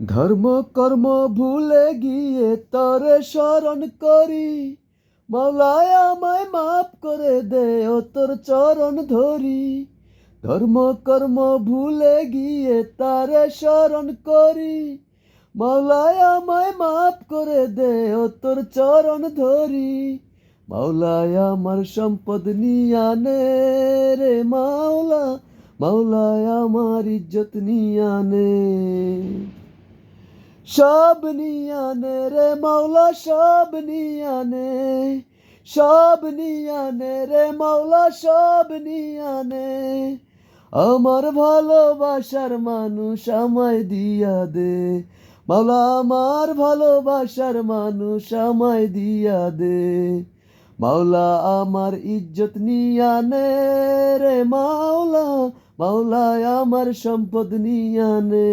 ধর্ম কর্ম ভুলে গিয়ে তরে স্মরণ করি, মাওলায় আমায় মাফ করে দে ও তোর চরণ ধরি। ধর্ম কর্ম ভুলে গিয়ে তারে স্মরণ করি, মাওলায় আমায় মাফ করে দে ও তোর চরণ ধরি। মাওলায় আমার সম্পদ নিয়া নে রে মাওলা, মাওলায় আমার ইজ্জত নিয়া নে। সব নিয়া নে রে মাওলা, সব নিয়া নে, সব নিয়া নে রে মাওলা, সব নিয়া নে। আমার ভালোবাসার মানুষ আমায় দিয়া দে, মাওলা আমার ভালোবাসার মানুষ আমায় দিয়া দে। মাওলা আমার ইজ্জত নিয়া নে রে মাওলা, মাওলা আমার সম্পদ নিয়া নে।